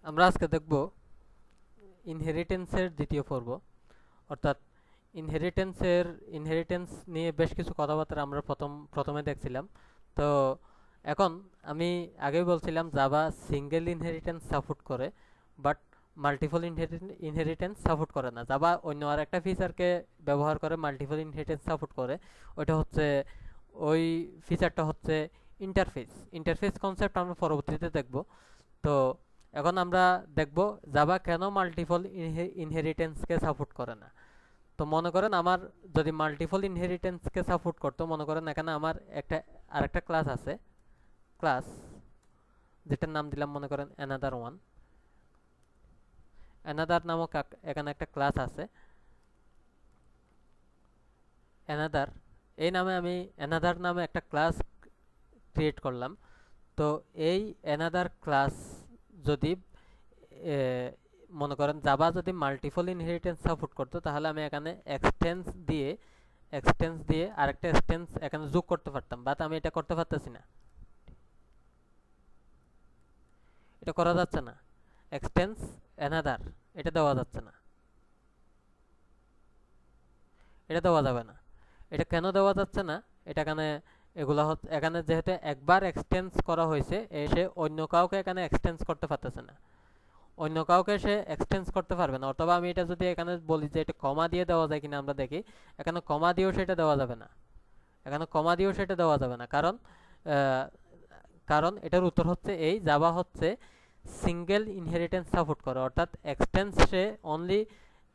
আমরা আজকে দেখব ইনহেরিটেন্সের দ্বিতীয় পর্ব, অর্থাৎ ইনহেরিটেন্স নিয়ে বেশ কিছু কথাবার্তা আমরা প্রথমে দেখছিলাম। তো এখন আমি আগেই বলছিলাম জাভা সিঙ্গেল ইনহেরিটেন্স সাপোর্ট করে, বাট মাল্টিপল ইনহেরিটেন্স সাপোর্ট করে না। জাভা অন্য আর একটা ফিচারকে ব্যবহার করে মাল্টিপল ইনহেরিটেন্স সাপোর্ট করে। ওইটা হচ্ছে ওই ফিচারটা হচ্ছে ইন্টারফেস কনসেপ্ট আমরা পরবর্তীতে দেখব। তো এখন আমরা দেখব জাভা কেন মাল্টিপল ইনহেরিটেন্সকে সাপোর্ট করে না। তো মনে করেন আমার যদি মাল্টিপল ইনহেরিটেন্সকে সাপোর্ট করতো, মনে করেন এখানে আমার আরেকটা ক্লাস আছে, ক্লাস যেটার নাম দিলাম মনে করেন অ্যানাদার ওয়ান। অ্যানাদার নামক এখানে একটা ক্লাস আছে, অ্যানাদার। এই নামে আমি অ্যানাদার নামে একটা ক্লাস ক্রিয়েট করলাম। তো এই অ্যানাদার ক্লাস যদি মনে করেন জাভা যদি মাল্টিপল ইনহেরিটেন্স সাপোর্ট করতো, তাহলে আমি এখানে এক্সটেন্স দিয়ে আরেকটা এক্সটেন্স এখানে যোগ করতে পারতাম, বাট আমি এটা করতে পারতেছি না, এটা করা যাচ্ছে না। এক্সটেন্স অ্যানাদার এটা দেওয়া যাচ্ছে না, এটা দেওয়া যাবে না। এটা কেন দেওয়া যাচ্ছে না? এটা এখানে এগুলা হচ্ছে এখানে যেহেতু একবার এক্সটেন্স করা হয়েছে, সে অন্য কাউকে এখানে এক্সটেন্স করতে পারতেছে না, অন্য কাউকে সে এক্সটেন্স করতে পারবে না। অথবা আমি এটা যদি এখানে বলি যে এটা কমা দিয়ে দেওয়া যায় কিনা, আমরা দেখি এখানে কমা দিয়েও সেটা দেওয়া যাবে না, এখানে কমা দিয়েও সেটা দেওয়া যাবে না। আহ, কারণ এটার উত্তর হচ্ছে এই জাভা হচ্ছে সিঙ্গেল ইনহেরিটেন্স সাপোর্ট করে, অর্থাৎ এক্সটেন্স সে অনলি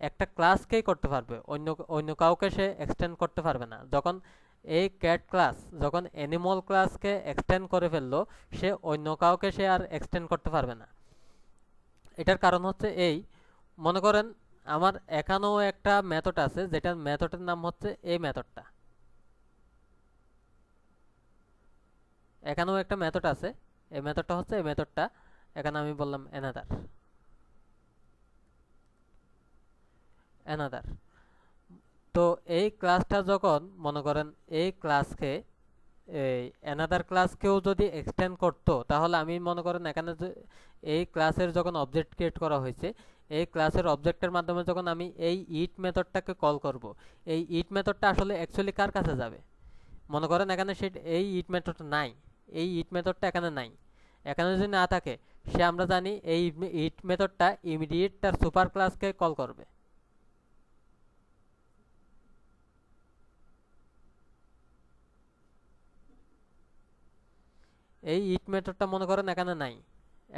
একটা ক্লাসকেই করতে পারবে, অন্য অন্য কাউকে সে এক্সটেন্ড করতে পারবে না। যখন এই ক্যাট ক্লাস যখন অ্যানিমল ক্লাসকে এক্সটেন্ড করে ফেললো, সে অন্য কাউকে সে আর এক্সটেন্ড করতে পারবে না। এটার কারণ হচ্ছে এই, মনে করেন আমার এখানেও একটা মেথড আছে, যেটার মেথডের নাম হচ্ছে এই মেথডটা। এখানেও একটা মেথড আছে, এই মেথডটা হচ্ছে এই মেথডটা। এখানে আমি বললাম অ্যানাদার। তো এই ক্লাসটা যখন মনে করেন এই ক্লাসকে এই অ্যানাদার ক্লাসকেও যদি এক্সটেন্ড করতো, তাহলে আমি মনে করেন এখানে এই ক্লাসের যখন অবজেক্ট ক্রিয়েট করা হয়েছে, এই ক্লাসের অবজেক্টের মাধ্যমে যখন আমি এই ইট মেথডটাকে কল করব, এই ইট মেথডটা আসলে অ্যাকচুয়ালি কার কাছে যাবে? মনে করেন এখানে সে এই ইট মেথডটা নাই, এই ইট মেথডটা এখানে নাই। এখানে যদি না থাকে, সে আমরা জানি এই ইট মেথডটা ইমিডিয়েট তার সুপার ক্লাসকে কল করবে। এই ইট মেথডটা মনে করেন এখানে নাই,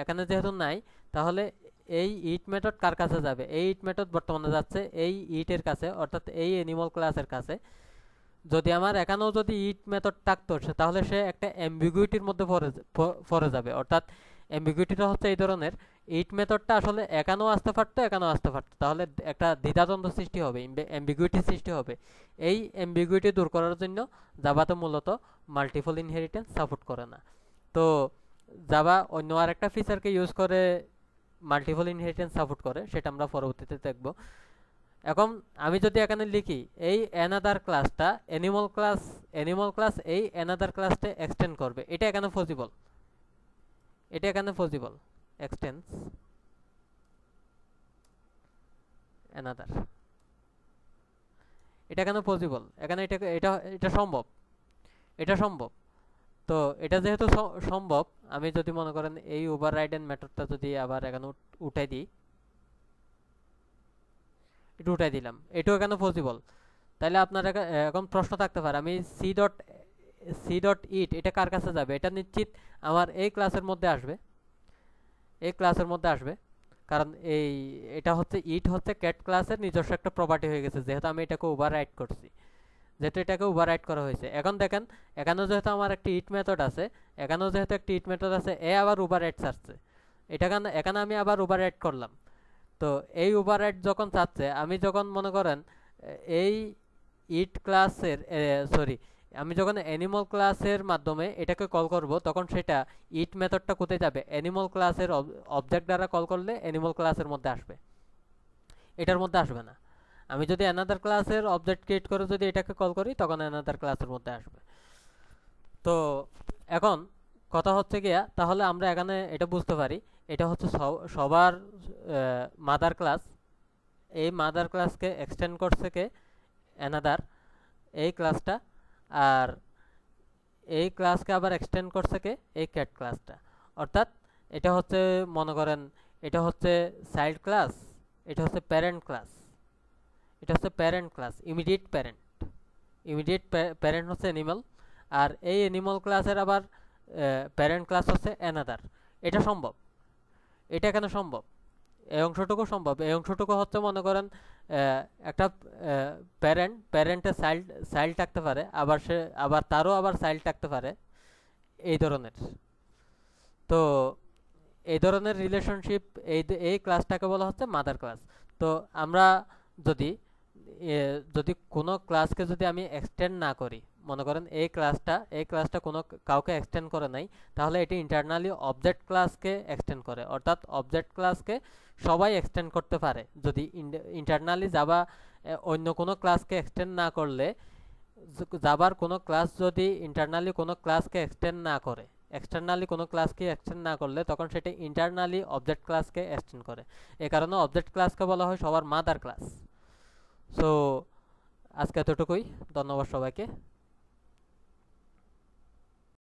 এখানে যেহেতু নাই, তাহলে এই ইট মেথড কার কাছে যাবে? এই ইট মেথড বর্তমানে যাচ্ছে এই ইটের কাছে, অর্থাৎ এই অ্যানিমাল ক্লাসের কাছে। যদি আমার এখানেও যদি ইট মেথড থাকতো, তাহলে সে একটা অ্যাম্বিগুইটির মধ্যে পড়ে যাবে। অর্থাৎ অ্যাম্বিগুইটিটা হচ্ছে এই ধরনের, ইট মেথডটা আসলে এখানেও আসতে পারতো, এখানেও আসতে পারতো, তাহলে একটা দ্বিধাদ্বন্দ্ব সৃষ্টি হবে, অ্যাম্বিগুইটি সৃষ্টি হবে। এই অ্যাম্বিগুইটি দূর করার জন্য জাভাতে মূলত মাল্টিপল ইনহেরিটেন্স সাপোর্ট করে না। তো জাভা অন্য আরেকটা ফিচারকে ইউজ করে মাল্টিপল ইনহেরিটেন্স সাপোর্ট করে, সেটা আমরা পরবর্তীতে দেখব। এখন আমি যদি এখানে লিখি এই অ্যানাদার ক্লাসটা অ্যানিমাল ক্লাস এই অ্যানাদার ক্লাসটা এক্সটেন্ড করবে, এটা এখানে পসিবল, এটা এখানে পসিবল। এক্সটেন্স অ্যানাদার, এটা এখানে পসিবল, এখানে এটা এটা এটা সম্ভব, এটা সম্ভব। তো এটা যেহেতু সম্ভব, আমি যদি মনে করেন এই ওভাররাইড এন্ড মেথডটা যদি আবার এখানে উঠাই দিই, এটা উঠাই দিলাম, এটাও এখানে পসিবল। তাহলে আপনার এখন প্রশ্ন থাকতে পারে, আমি সি ডট ইট এটা কার কাছে যাবে? এটা নিশ্চিত আমার এই ক্লাসের মধ্যে আসবে, এই ক্লাসের মধ্যে আসবে। কারণ এটা হচ্ছে ইট হচ্ছে ক্যাট ক্লাসের নিজস্ব একটা প্রপার্টি হয়ে গেছে, যেহেতু আমি এটাকে ওভাররাইড করছি, যেহেতু এটাকে ওভাররাইড করা হয়েছে। এখন দেখেন এখানেও যেহেতু আমার একটি ইট মেথড আছে, এখানেও যেহেতু একটি ইট মেথড আছে, এ আবার ওভাররাইড চাচ্ছে, এটা এখানে আমি আবার ওভাররাইড করলাম। তো এই ওভাররাইড যখন চাচ্ছে, আমি যখন মনে করেন এই ইট ক্লাসের সরি আমি যখন অ্যানিমাল ক্লাসের মাধ্যমে এটাকে কল করব, তখন সেটা ইট মেথডটা কোথায় যাবে? অ্যানিমাল ক্লাসের অবজেক্ট দ্বারা কল করলে অ্যানিমাল ক্লাসের মধ্যে আসবে, এটার মধ্যে আসবে না। আমি যদি অ্যানাদার ক্লাসের অবজেক্ট ক্রিয়েট করে যদি এটাকে কল করি, তখন অ্যানাদার ক্লাসের মধ্যে আসবে। তো এখন কথা হচ্ছে গিয়া, তাহলে আমরা এখানে এটা বুঝতে পারি এটা হচ্ছে সবার মাদার ক্লাস। এই মাদার ক্লাসকে এক্সটেন্ড করছে কে অ্যানাদার এই ক্লাসটা, আর এই ক্লাসকে আবার এক্সটেন্ড করছে কে এই ক্যাট ক্লাসটা। অর্থাৎ এটা হচ্ছে মনে করেন এটা হচ্ছে চাইল্ড ক্লাস, এটা হচ্ছে প্যারেন্ট ক্লাস, এটা হচ্ছে parent class, immediate parent. Immediate parent হচ্ছে অ্যানিমাল, আর এই অ্যানিমাল ক্লাসের আবার প্যারেন্ট ক্লাস হচ্ছে অ্যানাদার। এটা সম্ভব, এটা কেন সম্ভব? এই অংশটুকু সম্ভব। এই অংশটুকু হচ্ছে মনে করেন একটা প্যারেন্টের চাইল্ড থাকতে পারে, আবার আবার তারও আবার চাইল্ড থাকতে পারে, এই ধরনের। তো এই ধরনের রিলেশনশিপ এই ক্লাসটাকে বলা হচ্ছে মাদার ক্লাস। তো আমরা যদি যদি কোনো ক্লাসকে যদি আমি এক্সটেন্ড না করি, মনে করেন এই ক্লাসটা কোনো কাউকে এক্সটেন্ড করে নাই, তাহলে এটি ইন্টারনালি অবজেক্ট ক্লাসকে এক্সটেন্ড করে। অর্থাৎ অবজেক্ট ক্লাসকে সবাই এক্সটেন্ড করতে পারে। যদি ইন্টারনালি জাভা অন্য কোনো ক্লাসকে এক্সটেন্ড না করলে, জাভার কোনো ক্লাস যদি ইন্টারনালি কোনো ক্লাসকে এক্সটেন্ড না করে, এক্সটার্নালি কোনো ক্লাসকে এক্সটেন্ড না করলে, তখন সেটা ইন্টারনালি অবজেক্ট ক্লাসকে এক্সটেন্ড করে। এ কারণে অবজেক্ট ক্লাসকে বলা হয় সবার মাদার ক্লাস। সো আজকে এতটুকুই। ধন্যবাদ সবাইকে।